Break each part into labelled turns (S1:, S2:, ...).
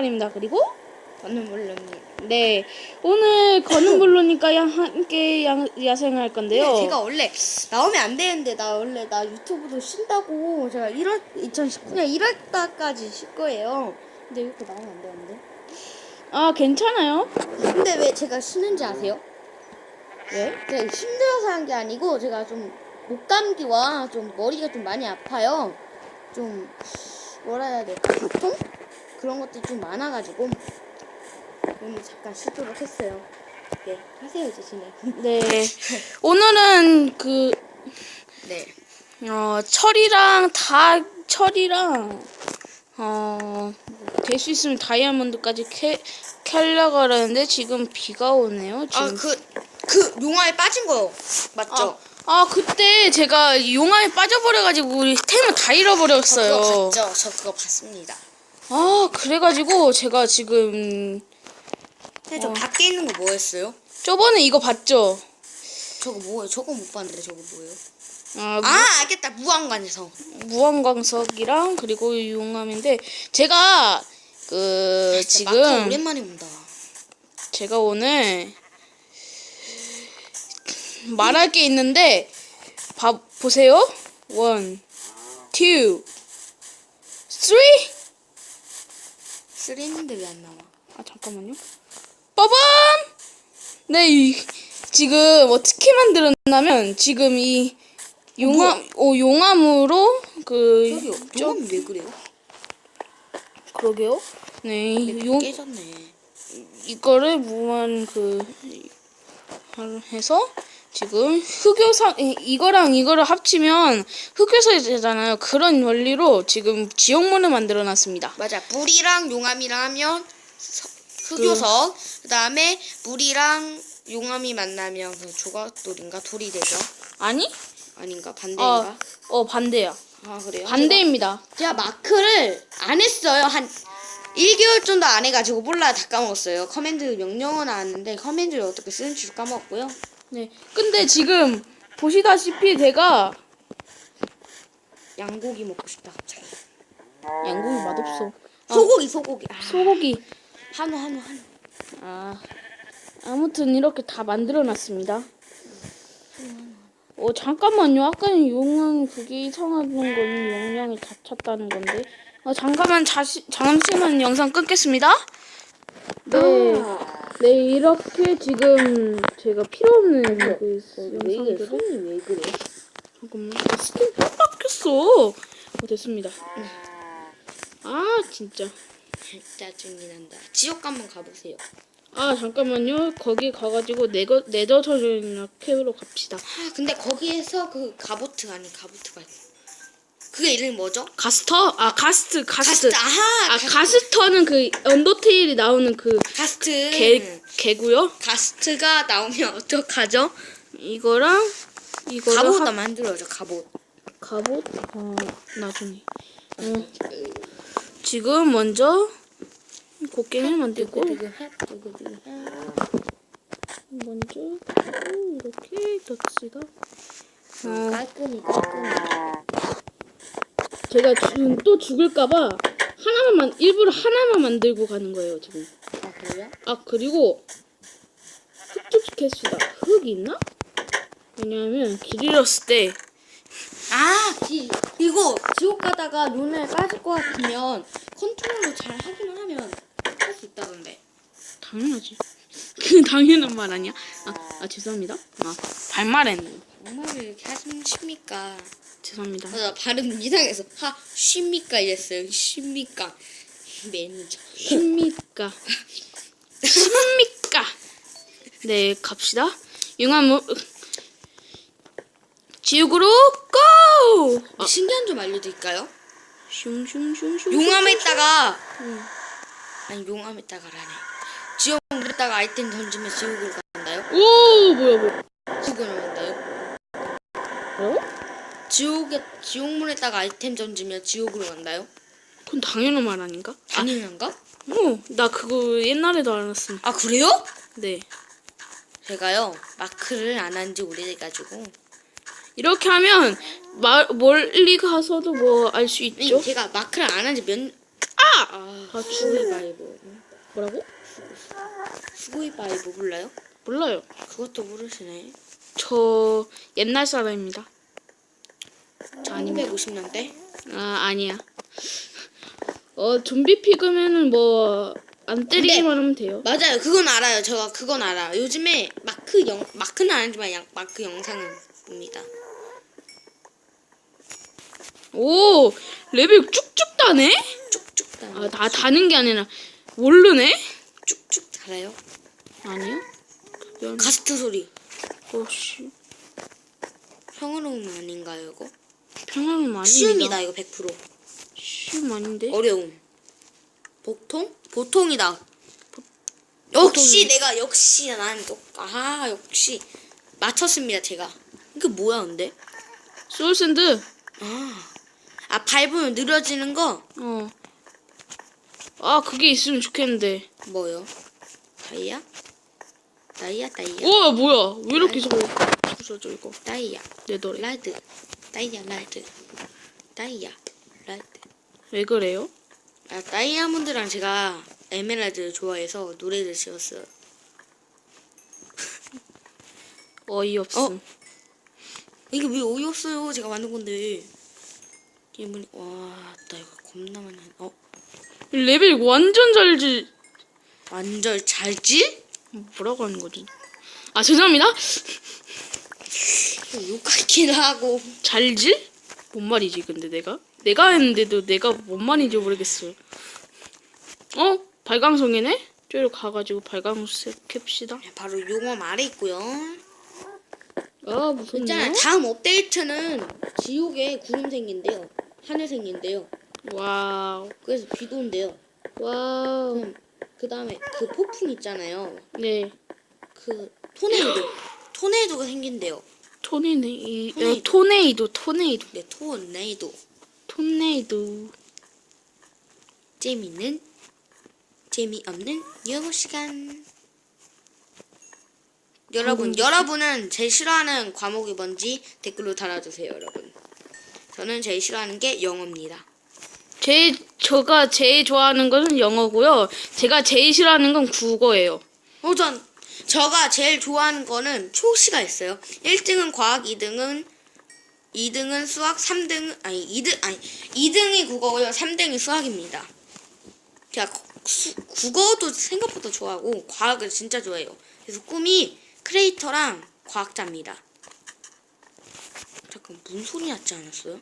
S1: 입니다. 그리고
S2: 저는 물론님.
S1: 네, 오늘 거는 블루님과 함께 야생을 할 건데요.
S2: 네, 제가 원래 나오면 안 되는데 나 유튜브도 쉰다고 제가 2019년 1월달까지 쉴 거예요. 근데 이렇게 나오면 안 되는데.
S1: 아, 괜찮아요.
S2: 근데 왜 제가 쉬는지 아세요?
S1: 왜?
S2: 제가 힘들어서 한 게 아니고 제가 좀 목감기와 좀 머리가 좀 많이 아파요. 좀 뭐라 해야 될까? 두통? 그런 것들이 좀 많아가지고 오늘 잠깐 쉬도록 했어요. 네, 하세요 이제 진행.
S1: 네, 오늘은
S2: 네.
S1: 철이랑 될 수 있으면 다이아몬드까지 캐려고 하는데 지금 비가 오네요. 지금.
S2: 그 용암에 빠진 거 맞죠?
S1: 그때 제가 용암에 빠져버려가지고 우리 템을 다 잃어버렸어요.
S2: 그거 봤죠? 저 그거 봤습니다.
S1: 그래가지고 제가 지금
S2: 근데 저 밖에 있는 거 뭐였어요?
S1: 저번에 이거 봤죠?
S2: 저거 뭐예요? 저거 못 봤는데 저거 뭐예요? 알겠다. 무한관에서.
S1: 무한광석이랑 그리고 용암인데 제가
S2: 마카
S1: 지금
S2: 오랜만에 온다.
S1: 제가 오늘 말할 게 있는데 보세요. 1, 2, 3.
S2: 3 있는데 왜 안 나와?
S1: 잠깐만요. 빠밤! 네, 지금 어떻게 만들었냐면 지금 이 용암으로
S2: 저기요. 용암이 왜 그래요?
S1: 그러게요. 네,
S2: 깨졌네.
S1: 이거를 무한 해서 지금 이거랑 이거를 합치면 흑요석이 되잖아요. 그런 원리로 지금 지옥문을 만들어 놨습니다.
S2: 맞아. 물이랑 용암이랑 하면 흑요석. 그다음에 물이랑 용암이 만나면 그 조각돌인가 돌이 되죠. 아닌가? 반대인가?
S1: 반대야.
S2: 그래요?
S1: 반대입니다.
S2: 제가 마크를 안 했어요. 한 1개월 정도 안 해가지고 몰라 다 까먹었어요. 커맨드 명령어 나왔는데 커맨드를 어떻게 쓰는지도 까먹었고요.
S1: 네. 근데 지금 보시다시피 제가
S2: 양고기 먹고 싶다 갑자기.
S1: 양고기 맛없어.
S2: 소고기.
S1: 소고기.
S2: 한우.
S1: 아무튼 이렇게 다 만들어 놨습니다. 잠깐만요. 아까는 용암 그게 이상하던 거는 용량이 다 찼다는 건데. 잠시만 영상 끊겠습니다. 네, 이렇게 지금 제가 필요 없는 영상들을
S2: 손이 왜 그래?
S1: 잠깐만. 스킨 또 바뀌었어. 됐습니다. 진짜.
S2: 짜증이 난다. 지옥 한번 가보세요.
S1: 잠깐만요. 거기 가가지고 네더 터전이나 캐로 갑시다.
S2: 근데 거기에서 그 가보트가 그게 이름이 뭐죠?
S1: 가스터? 가스트.
S2: 가스트는
S1: 그 언더테일이 나오는 그
S2: 가스트.
S1: 개고요.
S2: 가스트가 나오면 어떡하죠?
S1: 이거랑
S2: 갑옷 만들어줘. 갑옷.
S1: 나중에. 지금 먼저 곡괭이를 만들고 먼저 이렇게 덧시다.
S2: 깔끔히.
S1: 제가 지금 또 죽을까봐 일부러 하나만 만들고 가는 거예요 지금.
S2: 그래요?
S1: 그리고 흙 좀 캐시다. 흙이 있나? 왜냐하면 길 잃었을 때
S2: 이거 지옥 가다가 눈에 빠질 것 같으면 컨트롤로 잘 하기만 하면 할 수 있다던데.
S1: 당연하지. 그 당연한 말 아니야? 죄송합니다. 발말했네.
S2: 정말 이렇게 하십니까?
S1: 죄송합니다.
S2: 나 발음 이상해서 쉽니까 이랬어요. 쉽니까 매니저.
S1: 십니까? 네, 갑시다. 지옥으로 고!
S2: 신기한 좀 알려드릴까요?
S1: 슝슝슝슝.
S2: 용암에다가 용암에다가라네. 지옥에다가 아이템 던지면 지옥으로 간다요?
S1: 오, 뭐야.
S2: 지옥으로 간다요? 지옥문에다가 아이템 던지면 지옥으로 간다요?
S1: 그건 당연한 말 아닌가?
S2: 당연한가?
S1: 나 그거 옛날에도 알았음.
S2: 그래요?
S1: 네.
S2: 제가요 마크를 안 한 지 오래돼가지고
S1: 이렇게 하면 멀리 가서도 뭐 알 수 있죠?
S2: 제가 마크를 안 한 지
S1: 아,
S2: 수구이바이보.
S1: 뭐라고?
S2: 수구이바이보 몰라요?
S1: 몰라요.
S2: 그것도 모르시네.
S1: 저 옛날 사람입니다.
S2: 1250년대?
S1: 아, 아니야. 좀비 피그면은 뭐 안 때리기만 하면 돼요.
S2: 맞아요. 그건 알아요. 제가 그건 알아요. 요즘에 마크는 아니지만 마크 영상을 봅니다.
S1: 오, 레벨 쭉쭉 다네?
S2: 쭉쭉 다.
S1: 아, 다 다는 게 아니라 모르네?
S2: 쭉쭉 달아요.
S1: 아니요.
S2: 가스트 소리.
S1: 오씨,
S2: 평화로움 아닌가요, 이거?
S1: 평화는 아닙니다.
S2: 쉬움이다, 이거 100%.
S1: 쉬움 아닌데?
S2: 어려움. 보통이다. 역시 역시 맞췄습니다, 제가. 이게 뭐야, 근데?
S1: 소울샌드.
S2: 밟으면 느려지는 거
S1: 아, 그게 있으면 좋겠는데.
S2: 뭐요? 다이아? 다이아.
S1: 우와, 뭐야? 왜 이렇게 자꾸 부서져 이거?
S2: 다이아.
S1: 내 노래.
S2: 라드. 다이아 라드. 다이아 라드.
S1: 왜 그래요?
S2: 다이아몬드랑 제가 에메랄드 좋아해서 노래를 지었어요.
S1: 어이없음.
S2: 이게 왜 어이없어요? 제가 만든 건데. 이분이 와, 나 이거 겁나 많이
S1: 레벨 완전 잘지.
S2: 완전 잘지?
S1: 뭐라고 하는 거지? 아, 죄송합니다.
S2: 욕하긴 하고.
S1: 잘질? 뭔 말이지, 근데 내가 했는데도 내가 뭔 말인지 모르겠어요. 발광성이네? 저기로 가가지고 발광석 캡시다.
S2: 바로 용어 아래 있고요.
S1: 아, 무섭네.
S2: 있잖아요. 다음 업데이트는 지옥에 구름 생긴대요. 하늘 생긴대요.
S1: 와우.
S2: 그래서 비도 온대요.
S1: 와우.
S2: 그 다음에 그 폭풍 있잖아요.
S1: 네.
S2: 그 토네이도가 생긴대요.
S1: 토네이도.
S2: 네, 토네이도.
S1: 토네이도.
S2: 재미없는 영어 시간. 여러분은 제일 싫어하는 과목이 뭔지 댓글로 달아주세요, 여러분. 저는 제일 싫어하는 게 영어입니다.
S1: 제가 제일 좋아하는 것은 영어고요. 제가 제일 싫어하는 건 국어예요.
S2: 제가 제일 좋아하는 거는 초시가 있어요. 1등은 과학, 2등은 수학, 2등이 국어고요. 3등이 수학입니다. 제가 국어도 생각보다 좋아하고 과학을 진짜 좋아해요. 그래서 꿈이 크리에이터랑 과학자입니다. 잠깐, 무슨 소리 났지 않았어요?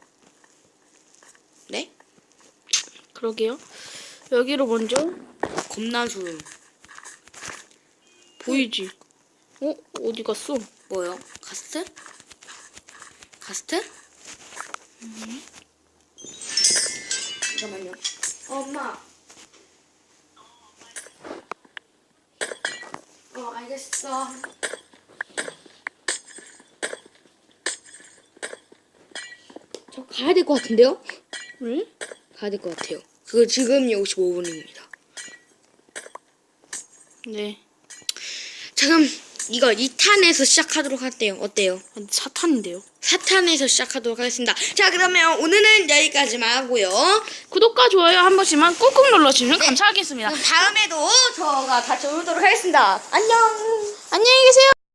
S2: 네?
S1: 그러게요. 여기로 먼저
S2: 겁나 소름.
S1: 보이지? 어디 갔어?
S2: 뭐요? 가스트? 잠깐만요. 엄마. 알겠어. 저 가야 될 것 같은데요?
S1: 왜?
S2: 가야 될 것 같아요. 그거 지금 55분입니다.
S1: 네.
S2: 자, 그럼 이거 2탄에서 시작하도록 할게요. 어때요?
S1: 사탄인데요.
S2: 4탄에서 시작하도록 하겠습니다. 자, 그러면 오늘은 여기까지만 하고요.
S1: 구독과 좋아요 한 번씩만 꾹꾹 눌러주시면 감사하겠습니다.
S2: 그럼 다음에도 저가 같이 오도록 하겠습니다. 안녕.
S1: 안녕히 계세요.